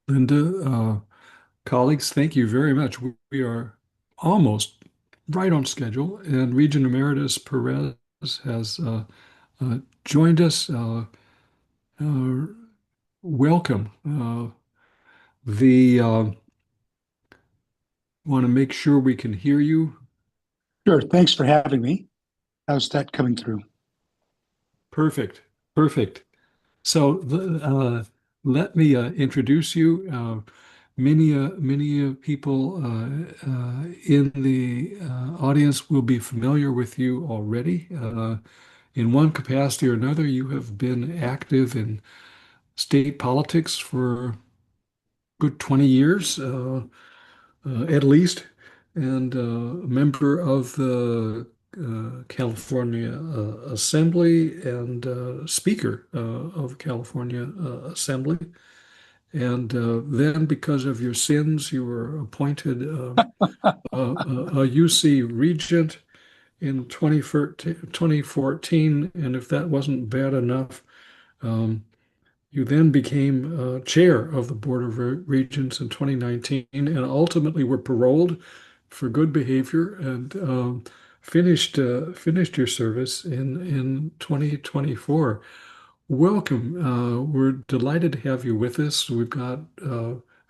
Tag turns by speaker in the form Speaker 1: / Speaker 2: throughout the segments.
Speaker 1: Linda, colleagues, thank you very much. We are almost right on schedule, and Regent Emeritus Perez has joined us. Uh, Welcome. The Want to make sure we can hear you.
Speaker 2: Sure. Thanks for having me. How's that coming through?
Speaker 1: Perfect, perfect. So let me introduce you. Many people in the audience will be familiar with you already. In one capacity or another, you have been active in state politics for good 20 years, at least, and a member of the California Assembly and Speaker of California Assembly. And then, because of your sins, you were appointed a UC regent in 2014. And if that wasn't bad enough, um, you then became chair of the Board of Regents in 2019 and ultimately were paroled for good behavior and finished your service in 2024. Welcome. We're delighted to have you with us. We've got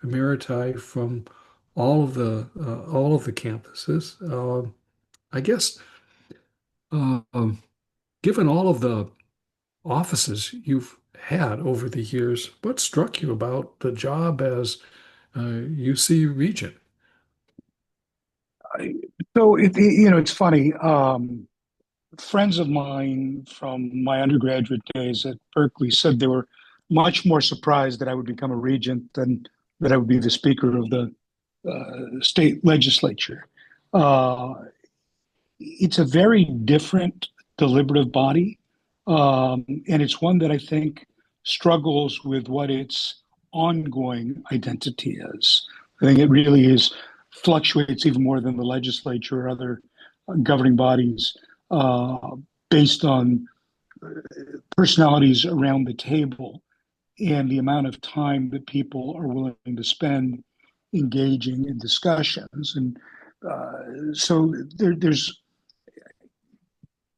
Speaker 1: emeriti from all of the campuses. I guess um, given all of the offices you've had over the years, what struck you about the job as UC Regent?
Speaker 2: It's funny. Friends of mine from my undergraduate days at Berkeley said they were much more surprised that I would become a regent than that I would be the speaker of the state legislature. Uh, it's a very different deliberative body, and it's one that I think struggles with what its ongoing identity is. I think it really is fluctuates even more than the legislature or other governing bodies uh, based on personalities around the table and the amount of time that people are willing to spend engaging in discussions. And there's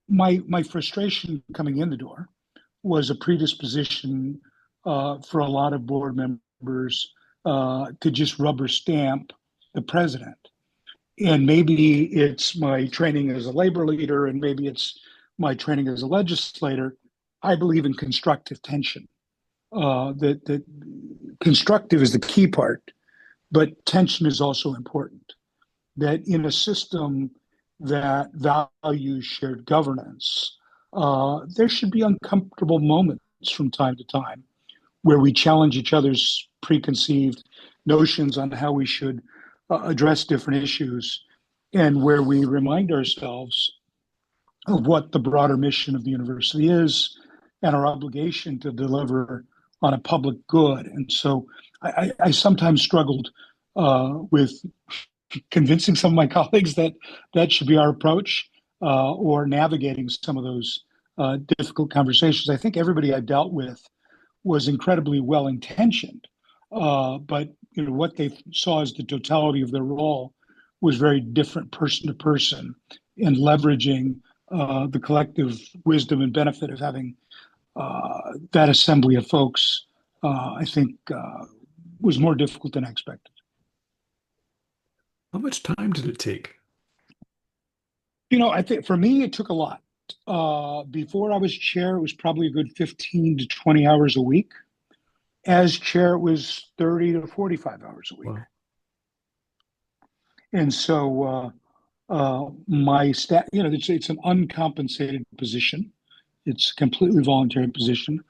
Speaker 2: my frustration coming in the door was a predisposition for a lot of board members to just rubber stamp the president. And maybe it's my training as a labor leader, and maybe it's my training as a legislator. I believe in constructive tension. That constructive is the key part, but tension is also important. That in a system that values shared governance, there should be uncomfortable moments from time to time where we challenge each other's preconceived notions on how we should address different issues and where we remind ourselves of what the broader mission of the university is and our obligation to deliver on a public good. And so I sometimes struggled with convincing some of my colleagues that that should be our approach or navigating some of those difficult conversations. I think everybody I dealt with was incredibly well intentioned, but what they saw as the totality of their role was very different person to person, and leveraging the collective wisdom and benefit of having that assembly of folks. I think was more difficult than I expected.
Speaker 1: How much time did it take?
Speaker 2: I think for me it took a lot. Before I was chair, it was probably a good 15 to 20 hours a week. As chair, it was 30 to 45 hours a week.
Speaker 1: Wow.
Speaker 2: And so my staff, it's an uncompensated position. It's a completely voluntary position.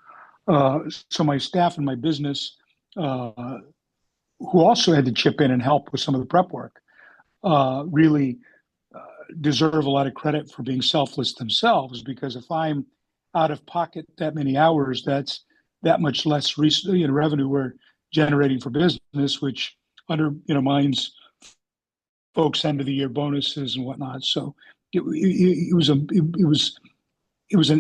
Speaker 2: So my staff and my business, who also had to chip in and help with some of the prep work, really deserve a lot of credit for being selfless themselves. Because if I'm out of pocket that many hours, that's that much less revenue we're generating for business, which undermines folks' end of the year bonuses and whatnot. So it was an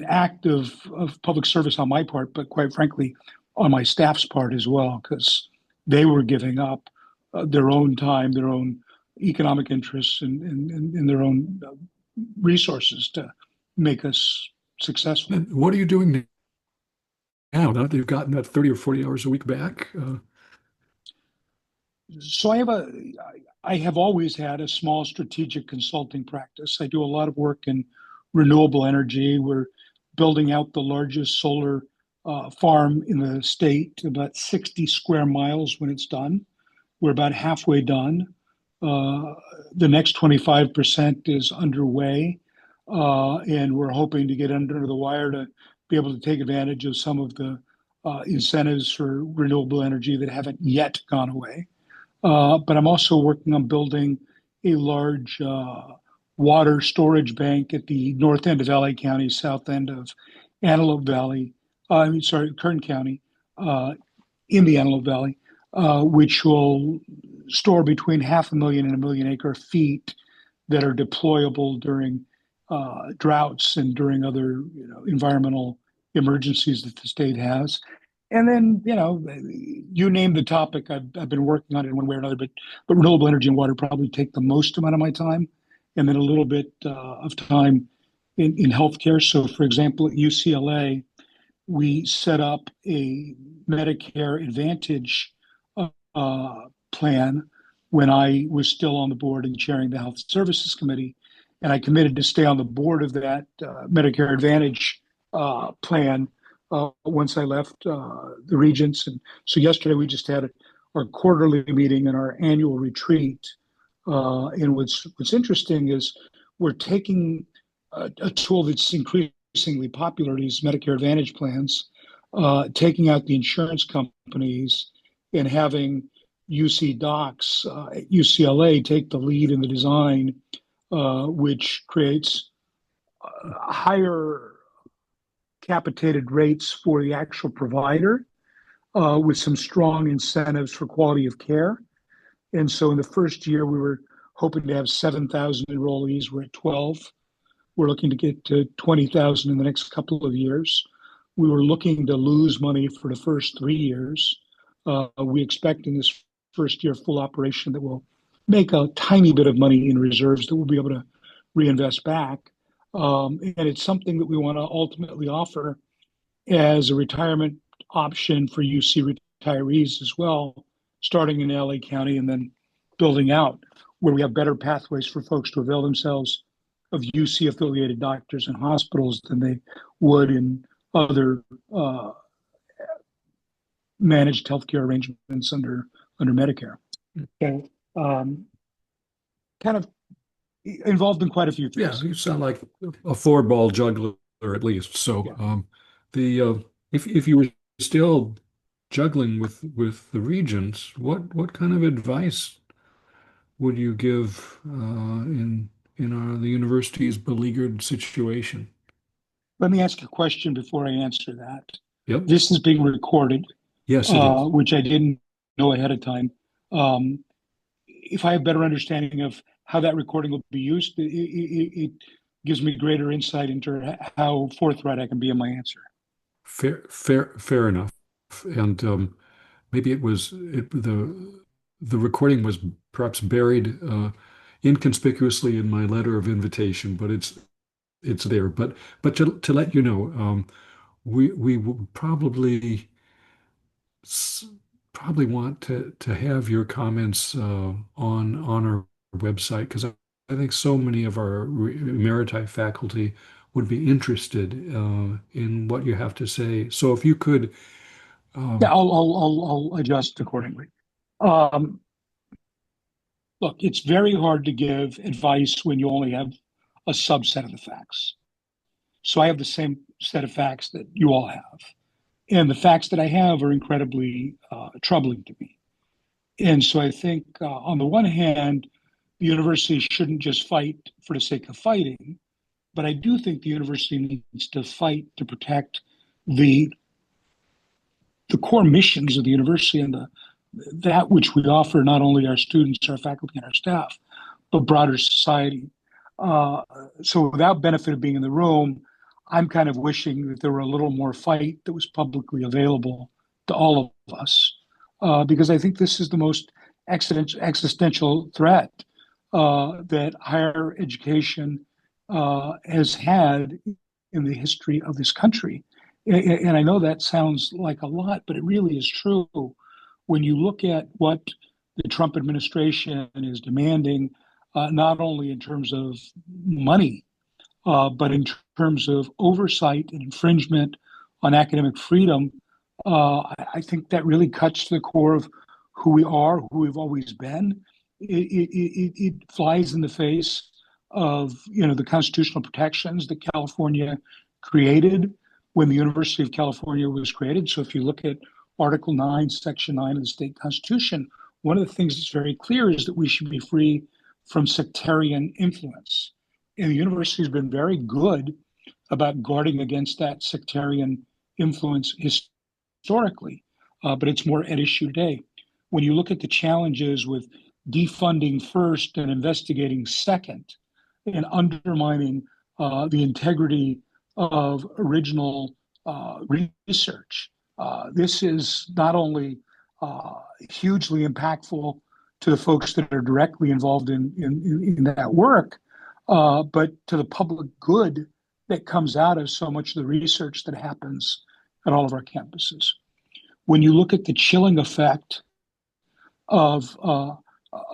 Speaker 2: act of public service on my part, but quite frankly, on my staff's part as well, because they were giving up their own time, their own economic interests, and their own resources to make us successful.
Speaker 1: And what are you doing now that you've gotten that 30 or 40 hours a week back?
Speaker 2: So I have always had a small strategic consulting practice. I do a lot of work in renewable energy. We're building out the largest solar farm in the state, about 60 square miles when it's done. We're about halfway done. Uh, the next 25% is underway, and we're hoping to get under the wire to be able to take advantage of some of the incentives for renewable energy that haven't yet gone away. But I'm also working on building a large water storage bank at the north end of LA County, south end of Antelope Valley. I mean, sorry, Kern County, in the Antelope Valley, which will store between 500,000 and 1 million acre feet that are deployable during droughts and during other environmental emergencies that the state has. And then, you name the topic, I've been working on it in one way or another, but renewable energy and water probably take the most amount of my time, and then a little bit of time in healthcare. So, for example, at UCLA, we set up a Medicare Advantage plan when I was still on the board and chairing the Health Services Committee. And I committed to stay on the board of that Medicare Advantage plan once I left the Regents. And so yesterday we just had our quarterly meeting and our annual retreat. And what's interesting is we're taking a tool that's increasingly popular, these Medicare Advantage plans, taking out the insurance companies and having UC docs at UCLA take the lead in the design, which creates higher capitated rates for the actual provider, with some strong incentives for quality of care. And so in the first year, we were hoping to have 7,000 enrollees. We're at 12. We're looking to get to 20,000 in the next couple of years. We were looking to lose money for the first 3 years. We expect in this first year full operation that we'll make a tiny bit of money in reserves that we'll be able to reinvest back. And it's something that we want to ultimately offer as a retirement option for UC retirees as well, starting in LA County and then building out where we have better pathways for folks to avail themselves of UC affiliated doctors and hospitals than they would in other managed healthcare arrangements under Medicare. So, kind of involved in quite a few things.
Speaker 1: Yeah, you sound like a four-ball juggler at least. So,
Speaker 2: Yeah.
Speaker 1: the if you were still juggling with the Regents, what kind of advice would you give in the university's beleaguered situation?
Speaker 2: Let me ask a question before I answer that.
Speaker 1: Yep.
Speaker 2: This is being recorded,
Speaker 1: Yes, it is.
Speaker 2: which I didn't know ahead of time. If I have better understanding of how that recording will be used, it gives me greater insight into how forthright I can be in my answer.
Speaker 1: Fair enough. And maybe the recording was perhaps buried inconspicuously in my letter of invitation, but it's there. But to let you know, we will probably want to have your comments on our website, because I think so many of our emeriti faculty would be interested in what you have to say. So if you could,
Speaker 2: Yeah, I'll adjust accordingly. Um, Look, it's very hard to give advice when you only have a subset of the facts. So I have the same set of facts that you all have. And the facts that I have are incredibly troubling to me. And so I think, on the one hand, the university shouldn't just fight for the sake of fighting, but I do think the university needs to fight to protect the core missions of the university and that which we offer not only our students, our faculty, and our staff, but broader society. So without benefit of being in the room, I'm kind of wishing that there were a little more fight that was publicly available to all of us. because I think this is the most existential threat that higher education has had in the history of this country. And I know that sounds like a lot, but it really is true. When you look at what the Trump administration is demanding, not only in terms of money, but in terms of oversight and infringement on academic freedom, I think that really cuts to the core of who we are, who we've always been. It flies in the face of the constitutional protections that California created when the University of California was created. So if you look at Article 9, Section 9 of the state constitution, one of the things that's very clear is that we should be free from sectarian influence. And the university has been very good about guarding against that sectarian influence historically, but it's more at issue today. When you look at the challenges with defunding first and investigating second, and undermining the integrity of original research, this is not only hugely impactful to the folks that are directly involved in that work, but to the public good that comes out of so much of the research that happens at all of our campuses. When you look at the chilling effect of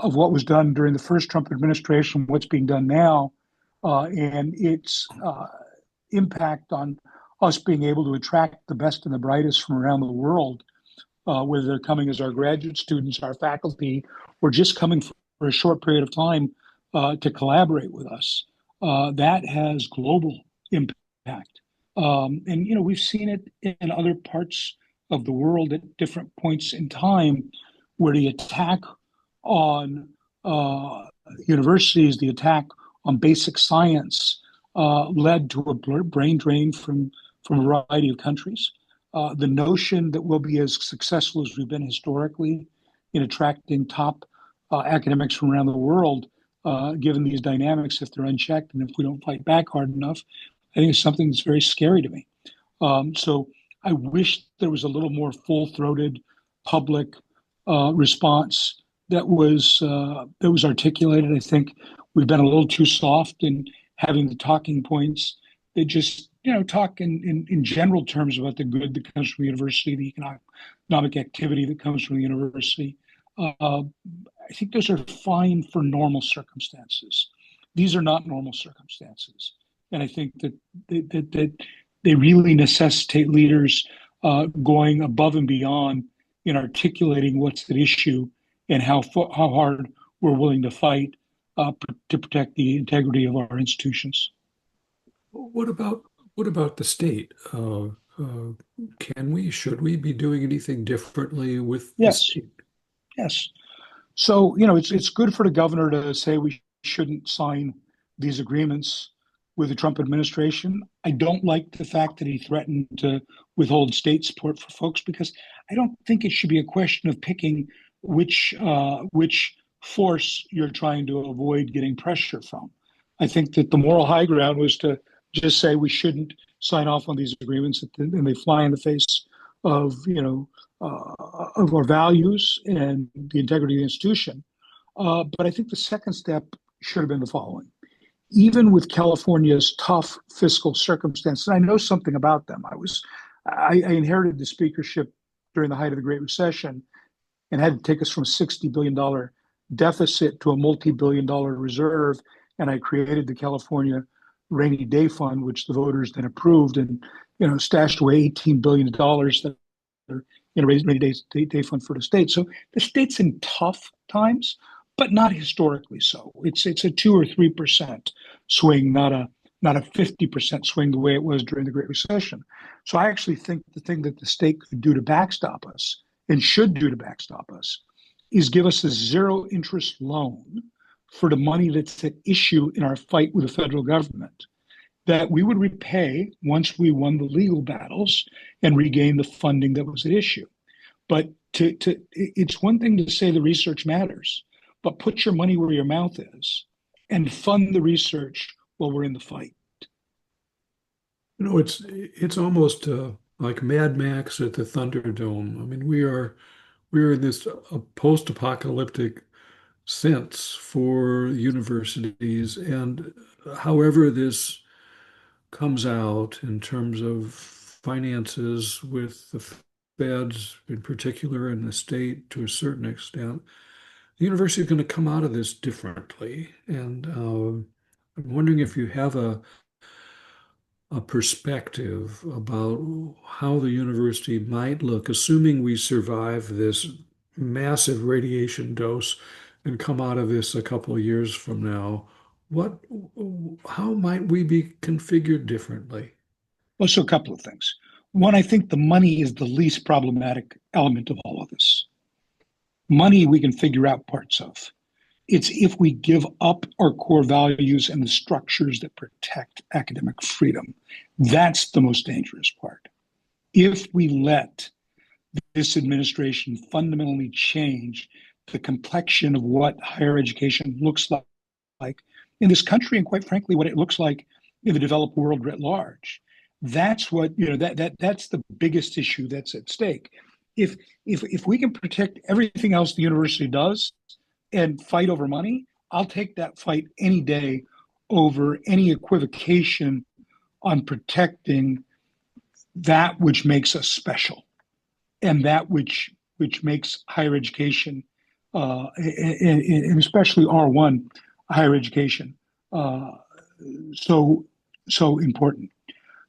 Speaker 2: what was done during the first Trump administration, what's being done now, and its impact on us being able to attract the best and the brightest from around the world, whether they're coming as our graduate students, our faculty, or just coming for a short period of time to collaborate with us, that has global impact. And we've seen it in other parts of the world at different points in time, where the attack on universities, the attack on basic science, led to a brain drain from a variety of countries. The notion that we'll be as successful as we've been historically in attracting top academics from around the world, given these dynamics, if they're unchecked and if we don't fight back hard enough, I think it's something that's very scary to me. So I wish there was a little more full-throated public response that was articulated. I think we've been a little too soft in having the talking points that just talk in general terms about the good that comes from the university, the economic activity that comes from the university. I think those are fine for normal circumstances. These are not normal circumstances, and I think that they really necessitate leaders going above and beyond in articulating what's at issue and how hard we're willing to fight to protect the integrity of our institutions.
Speaker 1: What about the state? Should we be doing anything differently with the
Speaker 2: Yes,
Speaker 1: state?
Speaker 2: yes. So it's good for the governor to say we shouldn't sign these agreements with the Trump administration. I don't like the fact that he threatened to withhold state support for folks, because I don't think it should be a question of picking which force you're trying to avoid getting pressure from. I think that the moral high ground was to just say we shouldn't sign off on these agreements, and they fly in the face of of our values and the integrity of the institution. But I think the second step should have been the following. Even with California's tough fiscal circumstances, I know something about them. I inherited the speakership during the height of the Great Recession and had to take us from a $60 billion deficit to a multi-billion dollar reserve. And I created the California Rainy Day Fund, which the voters then approved, and stashed away $18 billion that are Rainy Day Fund for the state. So the state's in tough times, but not historically so. It's a 2 or 3% swing, not a 50% swing the way it was during the Great Recession. So I actually think the thing that the state could do to backstop us, and should do to backstop us, is give us a zero interest loan for the money that's at issue in our fight with the federal government, that we would repay once we won the legal battles and regain the funding that was at issue. But it's one thing to say the research matters, but put your money where your mouth is and fund the research while we're in the fight.
Speaker 1: It's almost like Mad Max at the Thunderdome. I mean, we're in this post-apocalyptic sense for universities, and however this comes out in terms of finances with the feds in particular and the state to a certain extent, the university is going to come out of this differently. And I'm wondering if you have a perspective about how the university might look, assuming we survive this massive radiation dose and come out of this a couple of years from now. What, how might we be configured differently?
Speaker 2: Well, so a couple of things. One, I think the money is the least problematic element of all of this. Money we can figure out parts of. It's if we give up our core values and the structures that protect academic freedom. That's the most dangerous part. If we let this administration fundamentally change the complexion of what higher education looks like in this country, and quite frankly, what it looks like in the developed world writ large. That's what that's the biggest issue that's at stake. If we can protect everything else the university does and fight over money, I'll take that fight any day over any equivocation on protecting that which makes us special and that which makes higher education, and especially R1 higher education, so important.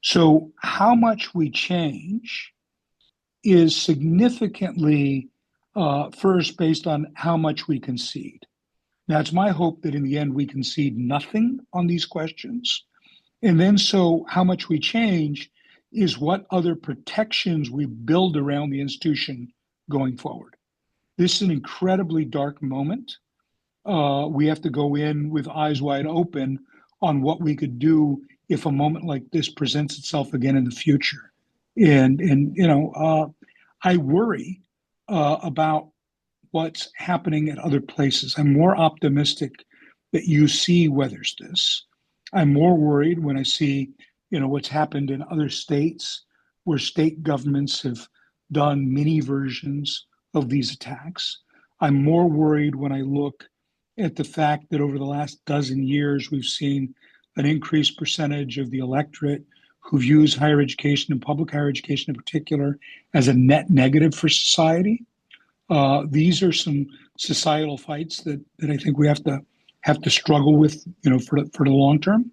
Speaker 2: So how much we change is significantly first based on how much we concede. Now, it's my hope that in the end we concede nothing on these questions. And then so how much we change is what other protections we build around the institution going forward. This is an incredibly dark moment. We have to go in with eyes wide open on what we could do if a moment like this presents itself again in the future. I worry about what's happening at other places. I'm more optimistic that UC weathers this. I'm more worried when I see, what's happened in other states where state governments have done mini versions of these attacks. I'm more worried when I look at the fact that over the last dozen years, we've seen an increased percentage of the electorate who views higher education and public higher education in particular as a net negative for society. These are some societal fights that I think we have to struggle with, for the long term.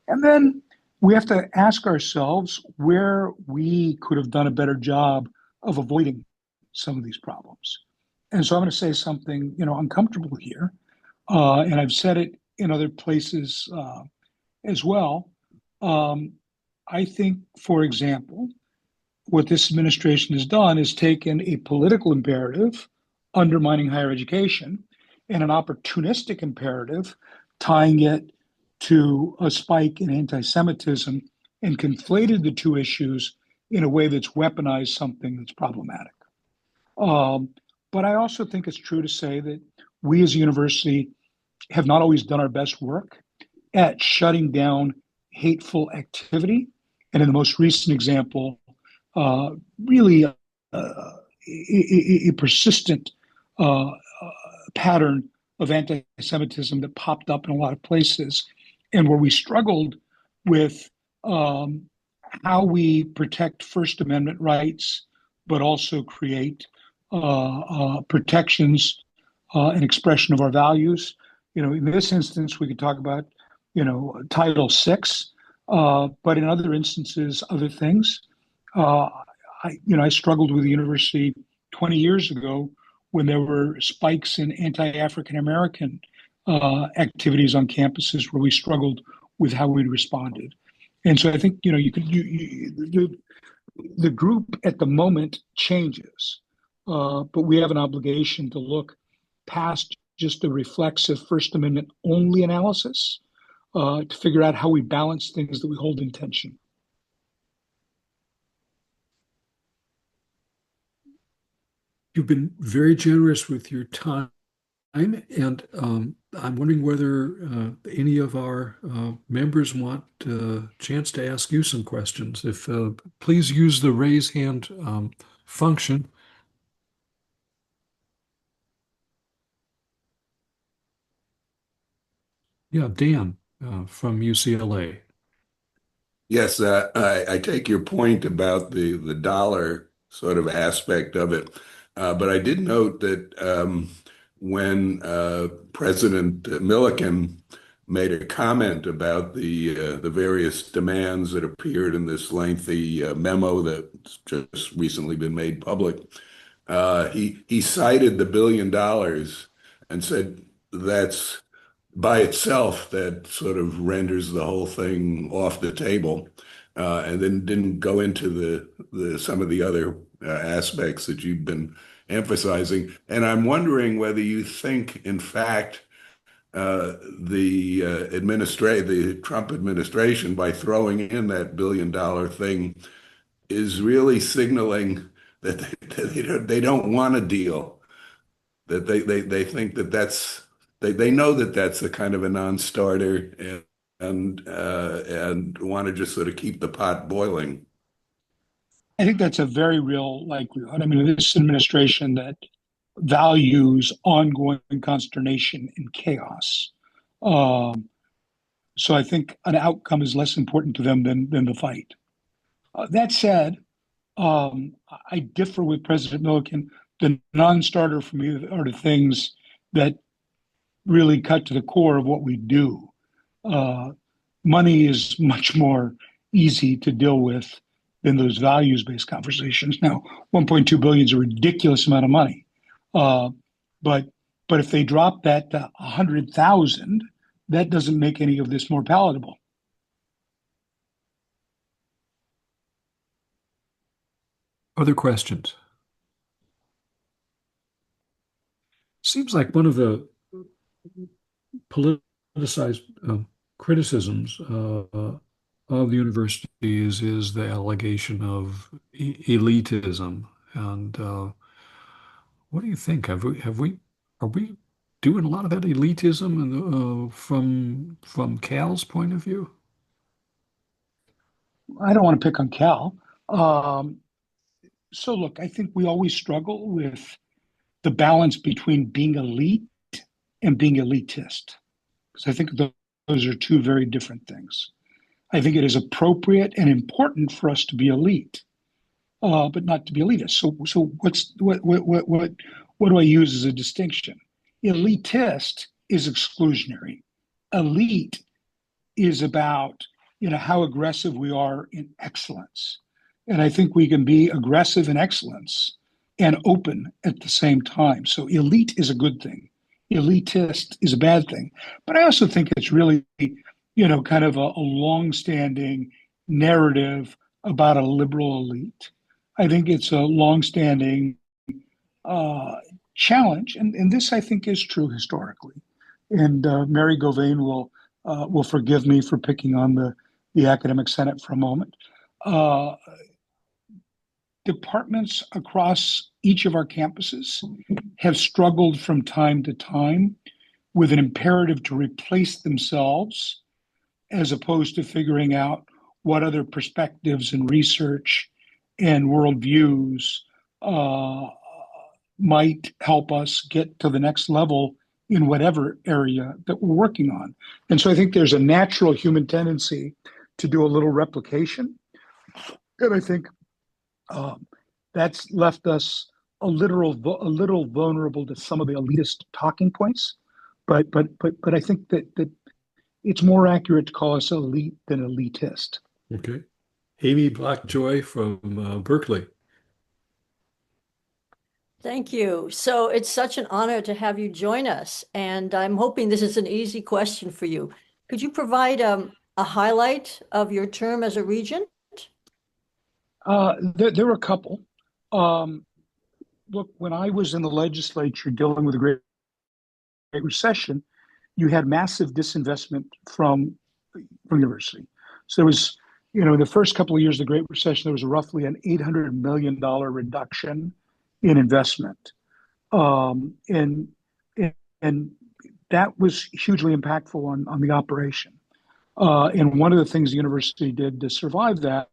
Speaker 2: And then we have to ask ourselves where we could have done a better job of avoiding some of these problems. And so I'm going to say something, uncomfortable here, and I've said it in other places as well. I think, for example, what this administration has done is taken a political imperative undermining higher education and an opportunistic imperative tying it to a spike in anti-Semitism and conflated the two issues in a way that's weaponized something that's problematic. But I also think it's true to say that we as a university have not always done our best work at shutting down hateful activity. And in the most recent example, really a persistent pattern of anti-Semitism that popped up in a lot of places, and where we struggled with how we protect First Amendment rights, but also create protections and expression of our values. In this instance, we could talk about, Title VI, but in other instances, other things. I struggled with the university 20 years ago when there were spikes in anti-African American activities on campuses where we struggled with how we responded. And so I think the group at the moment changes, but we have an obligation to look past just a reflexive First Amendment only analysis to figure out how we balance things that we hold in tension.
Speaker 1: You've been very generous with your time, and I'm wondering whether any of our members want a chance to ask you some questions. If please use the raise hand function. Yeah, Dan from UCLA.
Speaker 3: Yes, I take your point about the dollar sort of aspect of it, but I did note that when President Milliken made a comment about the various demands that appeared in this lengthy memo that's just recently been made public, he cited the $1 billion and said that's by itself that sort of renders the whole thing off the table, and then didn't go into the some of the other aspects that you've been emphasizing. And I'm wondering whether you think, in fact, the Trump administration, by throwing in that $1 billion thing, is really signaling that they don't want a deal, that they think that they know that that's a kind of a non-starter, and want to just sort of keep the pot boiling.
Speaker 2: I think that's a very real likelihood. I mean, this administration that values ongoing consternation and chaos. Um, so I think an outcome is less important to them than the fight. That said, I differ with President Milliken. The non-starter for me are the things that really cut to the core of what we do. Uh, Money is much more easy to deal with than those values-based conversations. Now, 1.2 billion is a ridiculous amount of money, uh, but but if they drop that to 100,000, that doesn't make any of this more palatable.
Speaker 1: Other questions? Seems like one of the politicized criticisms of the universities is the allegation of elitism. And what do you think? Are we doing a lot of that elitism from Cal's point of view?
Speaker 2: I don't want to pick on Cal. Um, so look, I think we always struggle with the balance between being elite and being elitist, because I think those are two very different things. I think it is appropriate and important for us to be elite, but not to be elitist. So what do I use as a distinction? Elitist is exclusionary. Elite is about how aggressive we are in excellence, and I think we can be aggressive in excellence and open at the same time. So elite is a good thing. Elitist is a bad thing. But I also think it's really kind of a long-standing narrative about a liberal elite. I think it's a long-standing uh, challenge, and this I think is true historically. And Mary Govain will forgive me for picking on the academic senate for a moment. Uh, Departments across each of our campuses have struggled from time to time with an imperative to replace themselves as opposed to figuring out what other perspectives and research and worldviews uh, might help us get to the next level in whatever area that we're working on. And so I think there's a natural human tendency to do a little replication. And I think um, that's left us a little vulnerable to some of the elitist talking points. But I think that it's more accurate to call us elite than elitist.
Speaker 1: Okay. Amy Blackjoy from Berkeley.
Speaker 4: Thank you. So it's such an honor to have you join us, and I'm hoping this is an easy question for you. Could you provide a highlight of your term as a regent?
Speaker 2: There were a couple. Um, Look, when I was in the legislature dealing with the Great Recession, you had massive disinvestment from university. So there was, in the first couple of years of the Great Recession, there was roughly an $800 million reduction in investment, and and that was hugely impactful on the operation. And one of the things the university did to survive that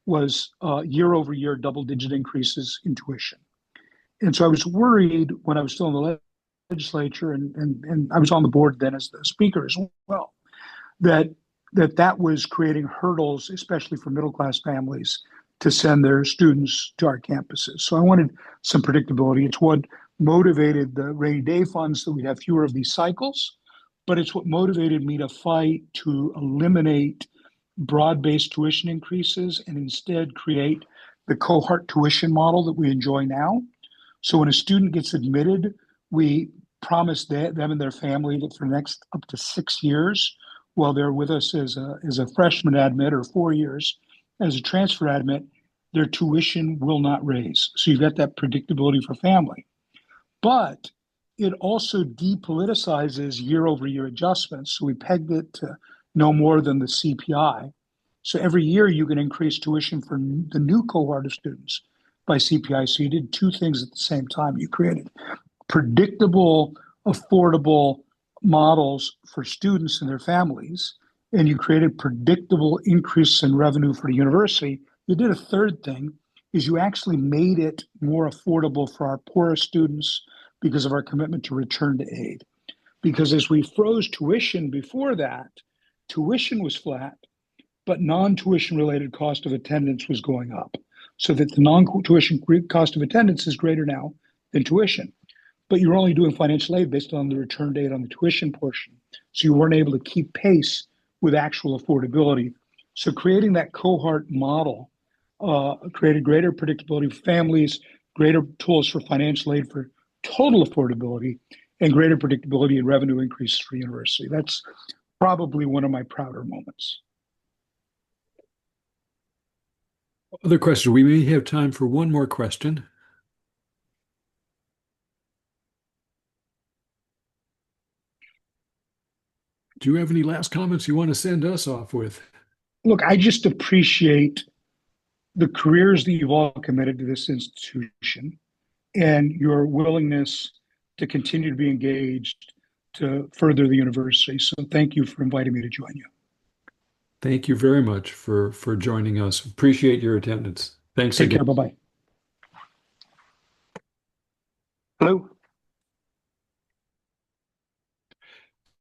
Speaker 2: was year over year double digit increases in tuition. And so I was worried when I was still in the legislature, and I was on the board then as the speaker as well, that was creating hurdles, especially for middle class families, to send their students to our campuses. So I wanted some predictability. It's what motivated the rainy day funds, that we'd have fewer of these cycles, but it's what motivated me to fight to eliminate broad-based tuition increases and instead create the cohort tuition model that we enjoy now. So when a student gets admitted, we promise them and their family that for the next up to 6 years, while they're with us as a freshman admit, or 4 years as a transfer admit, their tuition will not raise. So you've got that predictability for family. But it also depoliticizes year over year adjustments. So we pegged it to no more than the CPI. So every year you can increase tuition for the new cohort of students by CPI. So you did two things at the same time. You created predictable, affordable models for students and their families, and you created predictable increase in revenue for the university. You did a third thing, is you actually made it more affordable for our poorest students because of our commitment to return to aid. Because as we froze tuition before that, tuition was flat, but non-tuition related cost of attendance was going up. So that the non-tuition cost of attendance is greater now than tuition. But you're only doing financial aid based on the return date on the tuition portion. So you weren't able to keep pace with actual affordability. So creating that cohort model created greater predictability for families, greater tools for financial aid for total affordability, and greater predictability and revenue increases for university. That's probably one of my prouder moments.
Speaker 1: Other question. We may have time for one more question. Do you have any last comments you want to send us off with?
Speaker 2: Look, I just appreciate the careers that you've all committed to this institution and your willingness to continue to be engaged to further the university. So thank you for inviting me to join you.
Speaker 1: Thank you very much for joining us. Appreciate your attendance. Thanks
Speaker 2: Take
Speaker 1: again.
Speaker 2: care. Bye-bye. Hello.